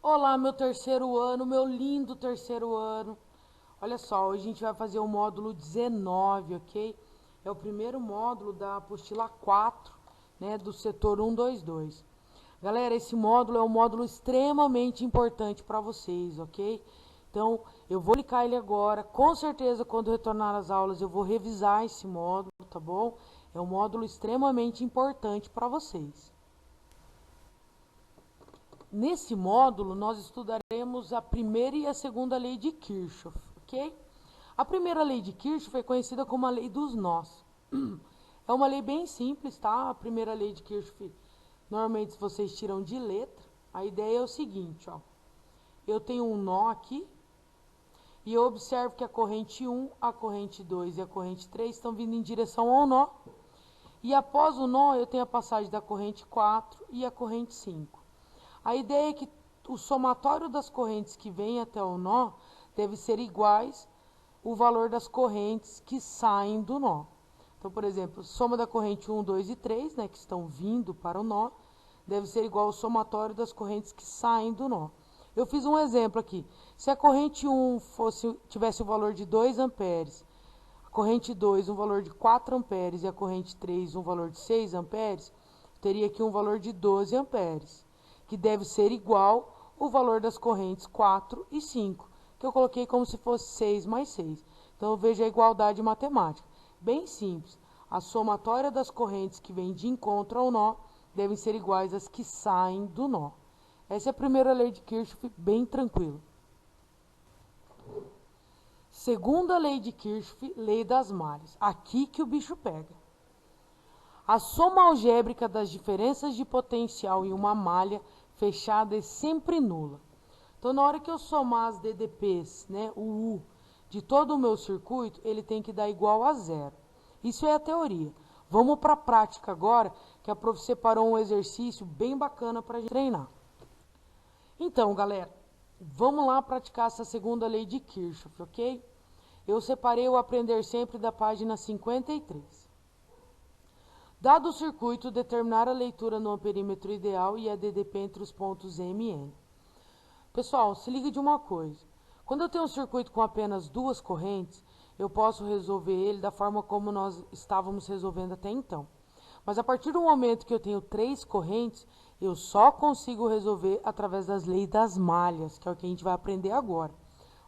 Olá, meu terceiro ano, meu lindo terceiro ano. Olha só, hoje a gente vai fazer o módulo 19, ok? É o primeiro módulo da apostila 4, né, do setor 122. Galera, esse módulo é um módulo extremamente importante para vocês, ok? Então, eu vou aplicar ele agora. Com certeza, quando retornar às aulas, eu vou revisar esse módulo, tá bom? É um módulo extremamente importante para vocês. Nesse módulo, nós estudaremos a primeira e a segunda lei de Kirchhoff, ok? A primeira lei de Kirchhoff é conhecida como a lei dos nós. É uma lei bem simples, tá? A primeira lei de Kirchhoff, normalmente vocês tiram de letra. A ideia é o seguinte, ó. Eu tenho um nó aqui, e eu observo que a corrente 1, a corrente 2 e a corrente 3 estão vindo em direção ao nó. E após o nó, eu tenho a passagem da corrente 4 e a corrente 5. A ideia é que o somatório das correntes que vêm até o nó deve ser iguais o valor das correntes que saem do nó. Então, por exemplo, soma da corrente 1, 2 e 3, né, que estão vindo para o nó, deve ser igual ao somatório das correntes que saem do nó. Eu fiz um exemplo aqui. Se a corrente 1 tivesse o valor de 2 amperes, a corrente 2 um valor de 4 amperes e a corrente 3 um valor de 6 amperes, teria aqui um valor de 12 amperes, que deve ser igual o valor das correntes 4 e 5, que eu coloquei como se fosse 6 mais 6. Então, eu vejo a igualdade matemática. Bem simples. A somatória das correntes que vêm de encontro ao nó devem ser iguais às que saem do nó. Essa é a primeira lei de Kirchhoff, bem tranquilo. Segunda lei de Kirchhoff, lei das malhas. Aqui que o bicho pega. A soma algébrica das diferenças de potencial em uma malha fechada é sempre nula. Então, na hora que eu somar as DDPs, né, o U, de todo o meu circuito, ele tem que dar igual a zero. Isso é a teoria. Vamos para a prática agora, que a prof separou um exercício bem bacana para a gente treinar. Então, galera, vamos lá praticar essa segunda lei de Kirchhoff, ok? Eu separei o Aprender Sempre da página 53. Dado o circuito, determinar a leitura no amperímetro ideal e a DDP entre os pontos M e N. Pessoal, se liga de uma coisa. Quando eu tenho um circuito com apenas duas correntes, eu posso resolver ele da forma como nós estávamos resolvendo até então. Mas a partir do momento que eu tenho três correntes, eu só consigo resolver através das leis das malhas, que é o que a gente vai aprender agora.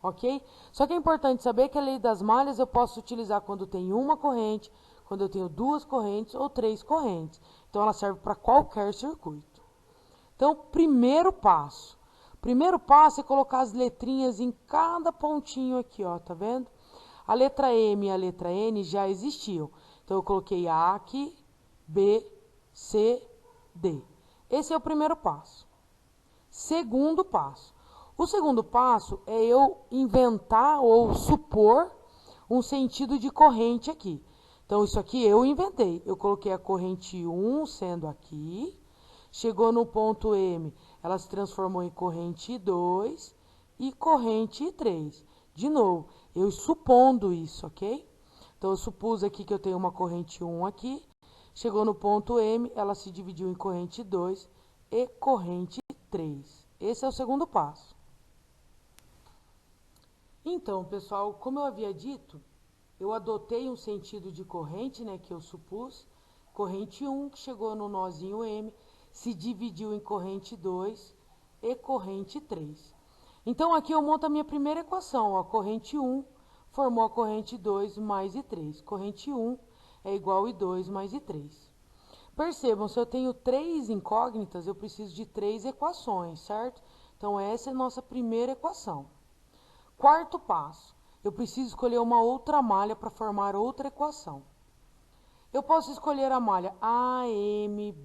Ok? Só que é importante saber que a lei das malhas eu posso utilizar quando tem uma corrente, quando eu tenho duas correntes ou três correntes. Então, ela serve para qualquer circuito. Então, primeiro passo. Primeiro passo é colocar as letrinhas em cada pontinho aqui, ó, tá vendo? A letra M e a letra N já existiam. Então, eu coloquei A aqui, B, C, D. Esse é o primeiro passo. Segundo passo. O segundo passo é eu inventar ou supor um sentido de corrente aqui. Então, isso aqui eu inventei. Eu coloquei a corrente 1 sendo aqui. Chegou no ponto M, ela se transformou em corrente 2 e corrente 3. De novo, eu supondo isso, ok? Então, eu supus aqui que eu tenho uma corrente 1 aqui. Chegou no ponto M, ela se dividiu em corrente 2 e corrente 3. Esse é o segundo passo. Então, pessoal, como eu havia dito, eu adotei um sentido de corrente, né, que eu supus. Corrente 1, que chegou no nozinho M, se dividiu em corrente 2 e corrente 3. Então, aqui eu monto a minha primeira equação. Ó, corrente 1 formou a corrente 2 mais I3. Corrente 1 é igual a I2 mais I3. Percebam, se eu tenho três incógnitas, eu preciso de três equações, certo? Então, essa é a nossa primeira equação. Quarto passo, eu preciso escolher uma outra malha para formar outra equação. Eu posso escolher a malha AMBCNDA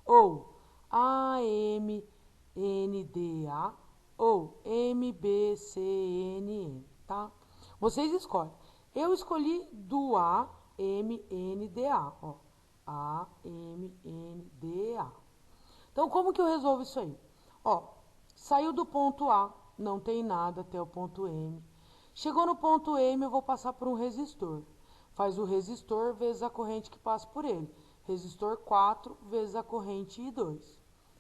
ou AMNDA ou MBCNN, tá? Vocês escolhem. Eu escolhi do AMNDA, ó. AMNDA. Então, como que eu resolvo isso aí? Ó, saiu do ponto A, não tem nada até o ponto M. Chegou no ponto M, eu vou passar por um resistor. Faz o resistor vezes a corrente que passa por ele. Resistor 4 vezes a corrente I2.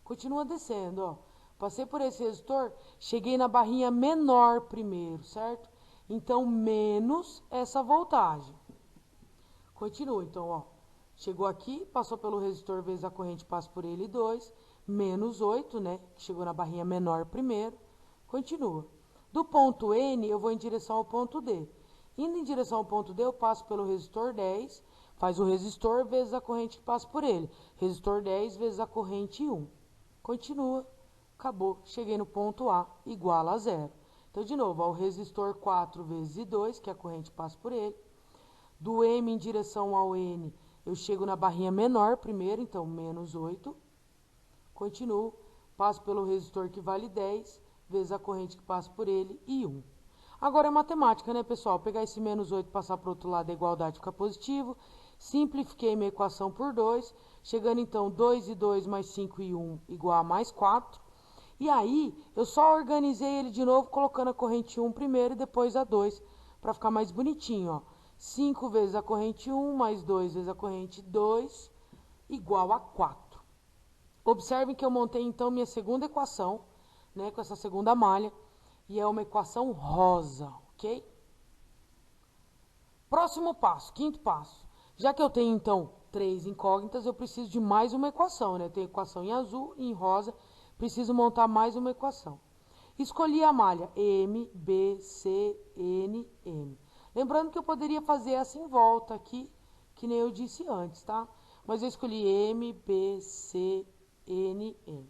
Continua descendo, ó. Passei por esse resistor, cheguei na barrinha menor primeiro, certo? Então, menos essa voltagem. Continua, então, ó. Chegou aqui, passou pelo resistor vezes a corrente passa por ele 2, menos 8, né? Chegou na barrinha menor primeiro. Continua. Do ponto N, eu vou em direção ao ponto D. Indo em direção ao ponto D, eu passo pelo resistor 10, faz o resistor vezes a corrente que passa por ele. Resistor 10 vezes a corrente 1. Continua. Acabou. Cheguei no ponto A, igual a 0. Então, de novo, ó, o resistor 4 vezes I2, que a corrente passa por ele. Do M em direção ao N, eu chego na barrinha menor primeiro, então menos 8. Continuo, passo pelo resistor que vale 10, vezes a corrente que passa por ele, e 1. Agora é matemática, né, pessoal? Pegar esse menos 8 e passar para o outro lado da igualdade fica positivo. Simplifiquei minha equação por 2, chegando então 2 e 2 mais 5 e 1 igual a mais 4. E aí, eu só organizei ele de novo, colocando a corrente 1 primeiro e depois a 2, para ficar mais bonitinho, ó. 5 vezes a corrente 1 mais 2 vezes a corrente 2 igual a 4. Observem que eu montei então minha segunda equação, né, com essa segunda malha, e é uma equação rosa, ok? Próximo passo, quinto passo. Já que eu tenho então 3 incógnitas, eu preciso de mais uma equação, né? Eu tenho equação em azul e em rosa, preciso montar mais uma equação. Escolhi a malha M, B, C, N, M. Lembrando que eu poderia fazer essa em volta aqui, que nem eu disse antes, tá? Mas eu escolhi M, B, C, N, M.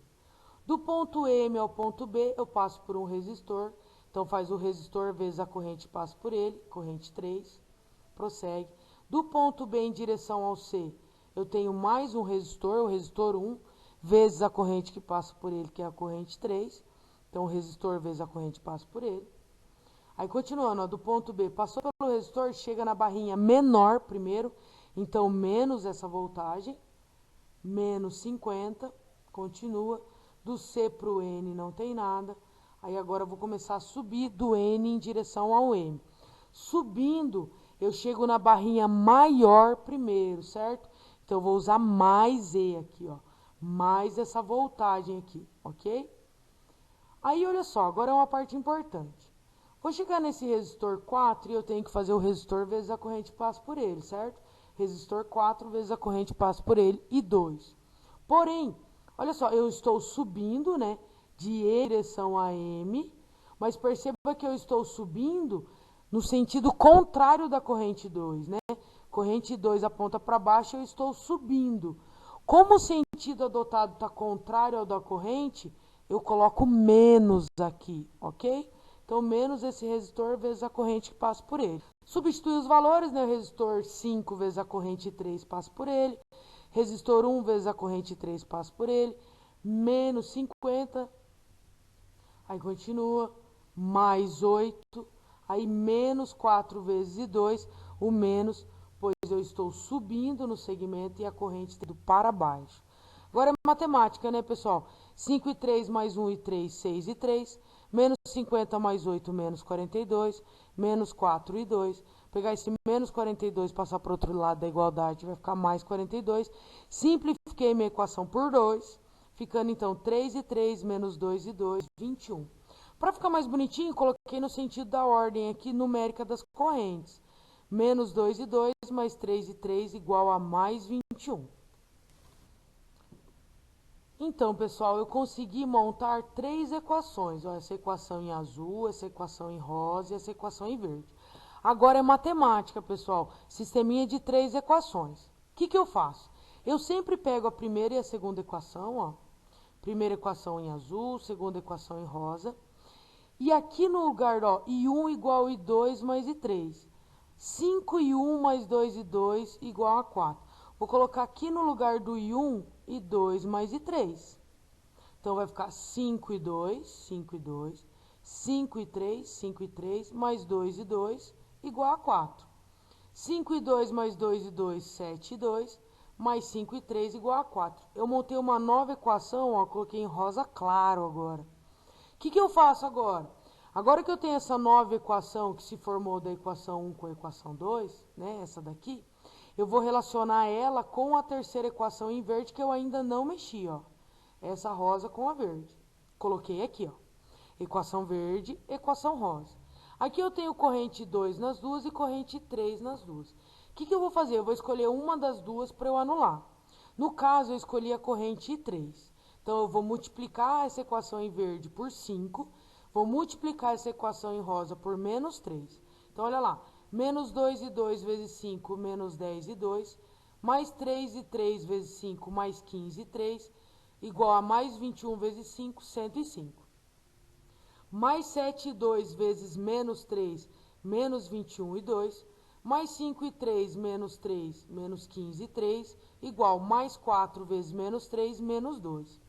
Do ponto M ao ponto B, eu passo por um resistor. Então, faz o resistor vezes a corrente passa por ele, corrente 3. Prossegue. Do ponto B em direção ao C, eu tenho mais um resistor, o resistor 1, vezes a corrente que passa por ele, que é a corrente 3. Então, o resistor vezes a corrente passa por ele. Aí, continuando, ó, do ponto B, passou pelo resistor, chega na barrinha menor primeiro, então, menos essa voltagem, menos 50, continua. Do C para o N não tem nada. Aí, agora, eu vou começar a subir do N em direção ao M. Subindo, eu chego na barrinha maior primeiro, certo? Então, eu vou usar mais E aqui, ó. Mais essa voltagem aqui, ok? Aí, olha só, agora é uma parte importante. Vou chegar nesse resistor 4 e eu tenho que fazer o resistor vezes a corrente que passa por ele, certo? Resistor 4 vezes a corrente que passa por ele e 2. Porém, olha só, eu estou subindo, né, de E em direção a M, mas perceba que eu estou subindo no sentido contrário da corrente 2, né? Corrente 2 aponta para baixo, eu estou subindo. Como o sentido adotado está contrário ao da corrente, eu coloco menos aqui, ok? Então, menos esse resistor vezes a corrente que passa por ele. Substitui os valores, né? O resistor 5 vezes a corrente 3 passa por ele. Resistor 1 vezes a corrente 3 passa por ele. Menos 50. Aí continua. Mais 8. Aí menos 4 vezes 2. O menos, pois eu estou subindo no segmento e a corrente está indo para baixo. Agora é matemática, né, pessoal? 5 e 3 mais 1 e 3, 6 e 3. Menos 50 mais 8, menos 42. Menos 4 e 2. Pegar esse menos 42 e passar para o outro lado da igualdade, vai ficar mais 42. Simplifiquei minha equação por 2. Ficando, então, 3 e 3 menos 2 e 2, 21. Para ficar mais bonitinho, coloquei no sentido da ordem aqui numérica das correntes. Menos 2 e 2 mais 3 e 3 igual a mais 21. Então, pessoal, eu consegui montar 3 equações. Ó, essa equação em azul, essa equação em rosa e essa equação em verde. Agora é matemática, pessoal. Sisteminha de 3 equações. O que eu faço? Eu sempre pego a primeira e a segunda equação, ó. Primeira equação em azul, segunda equação em rosa. E aqui no lugar, ó, I1 igual a I2 mais I3. 5 e 1 mais 2 e 2 igual a 4. Vou colocar aqui no lugar do I1, I2 mais I3. Então, vai ficar 5 e 2, 5 e 2. 5 e 3, 5 e 3, mais 2 e 2, igual a 4. 5 e 2 mais 2 e 2, 7 e 2, mais 5 e 3, igual a 4. Eu montei uma nova equação, ó, coloquei em rosa claro agora. O que eu faço agora? Agora que eu tenho essa nova equação que se formou da equação 1 com a equação 2, né, essa daqui, eu vou relacionar ela com a terceira equação em verde que eu ainda não mexi, ó. essa rosa com a verde. Coloquei aqui, ó. Equação verde, equação rosa. Aqui eu tenho corrente 2 nas duas e corrente 3 nas duas. O que eu vou fazer? Eu vou escolher uma das duas para eu anular. No caso, eu escolhi a corrente 3. Então, eu vou multiplicar essa equação em verde por 5. Vou multiplicar essa equação em rosa por menos 3. Então, olha lá. Menos 2 e 2 vezes 5, menos 10 e 2. Mais 3 e 3 vezes 5, mais 15 e 3. Igual a mais 21 vezes 5, 105. Mais 7 e 2 vezes menos 3, menos 21 e 2, mais 5 e 3, menos 3, menos 15 e 3, igual mais 4 vezes menos 3, menos 2.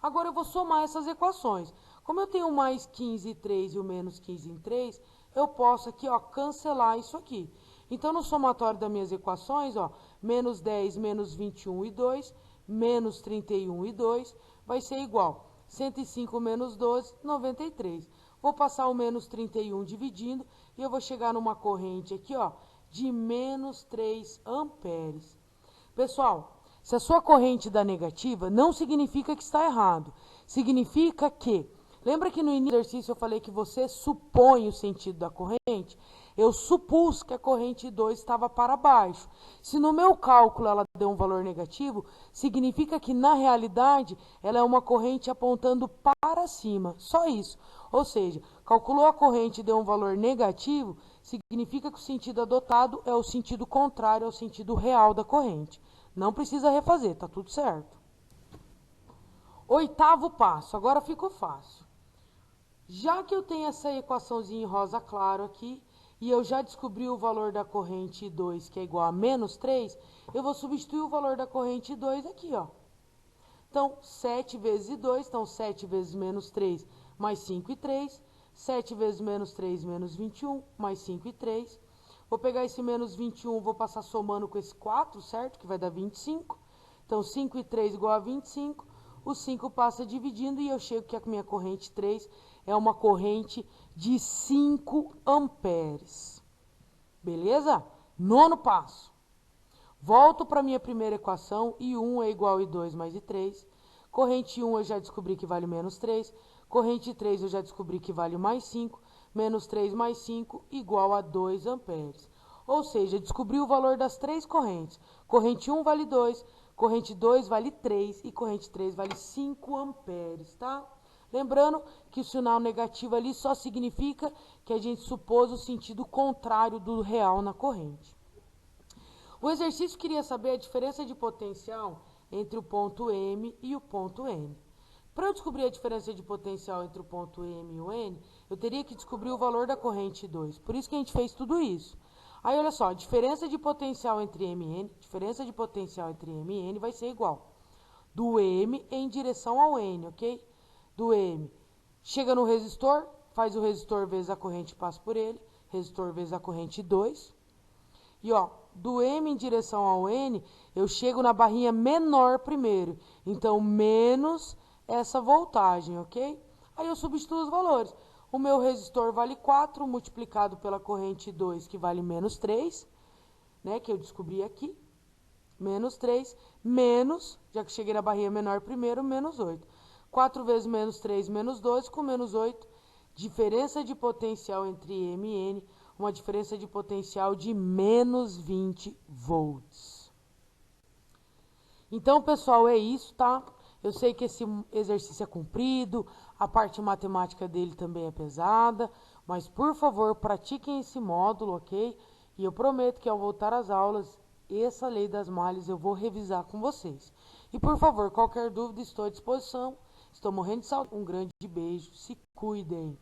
Agora eu vou somar essas equações. Como eu tenho mais 15 e 3 e o menos 15 em 3, eu posso aqui, ó, cancelar isso aqui. Então, no somatório das minhas equações, ó, menos 10, menos 21 e 2, menos 31 e 2, vai ser igual 105 menos 12, 93. Vou passar o menos 31 dividindo e eu vou chegar numa corrente aqui, ó, de menos 3 amperes. Pessoal, se a sua corrente dá negativa, não significa que está errado. Significa que, lembra que no início do exercício eu falei que você supõe o sentido da corrente? Eu supus que a corrente 2 estava para baixo. Se no meu cálculo ela deu um valor negativo, significa que na realidade ela é uma corrente apontando para cima. Só isso. Ou seja, calculou a corrente e deu um valor negativo, significa que o sentido adotado é o sentido contrário ao sentido real da corrente. Não precisa refazer, tá tudo certo. 8º passo, agora ficou fácil. Já que eu tenho essa equaçãozinha em rosa claro aqui, e eu já descobri o valor da corrente 2, que é igual a menos 3, eu vou substituir o valor da corrente 2 aqui, ó. Então, 7 vezes 2, então 7 vezes menos 3, mais 5 e 3. 7 vezes menos 3, menos 21, mais 5 e 3. Vou pegar esse menos 21, vou passar somando com esse 4, certo? Que vai dar 25. Então, 5 e 3 igual a 25. O 5 passa dividindo e eu chego que a minha corrente 3 é uma corrente de 5 amperes. Beleza? 9º passo. Volto para a minha primeira equação, I1 é igual a I2 mais I3. Corrente 1 eu já descobri que vale menos 3. Corrente 3 eu já descobri que vale mais 5. Menos 3 mais 5 igual a 2 amperes. Ou seja, descobri o valor das três correntes. Corrente 1 vale 2, corrente 2 vale 3 e corrente 3 vale 5 amperes, tá? Lembrando que o sinal negativo ali só significa que a gente supôs o sentido contrário do real na corrente. O exercício queria saber a diferença de potencial entre o ponto M e o ponto N. Para eu descobrir a diferença de potencial entre o ponto M e o N, eu teria que descobrir o valor da corrente 2. Por isso que a gente fez tudo isso. Aí, olha só, a diferença de potencial entre M e N, diferença de potencial entre M e N vai ser igual do M em direção ao N, ok? Do M. Chega no resistor, faz o resistor vezes a corrente que passa por ele, resistor vezes a corrente 2. E, ó, do M em direção ao N, eu chego na barrinha menor primeiro. Então, menos essa voltagem, ok? Aí eu substituo os valores. O meu resistor vale 4, multiplicado pela corrente 2, que vale menos 3, né? Que eu descobri aqui. Menos 3, menos, já que cheguei na barrinha menor primeiro, menos 8. 4 vezes menos 3, menos 12, com menos 8. Diferença de potencial entre M e N, uma diferença de potencial de menos 20 volts. Então, pessoal, é isso, tá? Eu sei que esse exercício é comprido, a parte matemática dele também é pesada, mas, por favor, pratiquem esse módulo, ok? E eu prometo que ao voltar às aulas, essa lei das malhas eu vou revisar com vocês. E, por favor, qualquer dúvida, estou à disposição. Estou morrendo de saudade. Um grande beijo, se cuidem.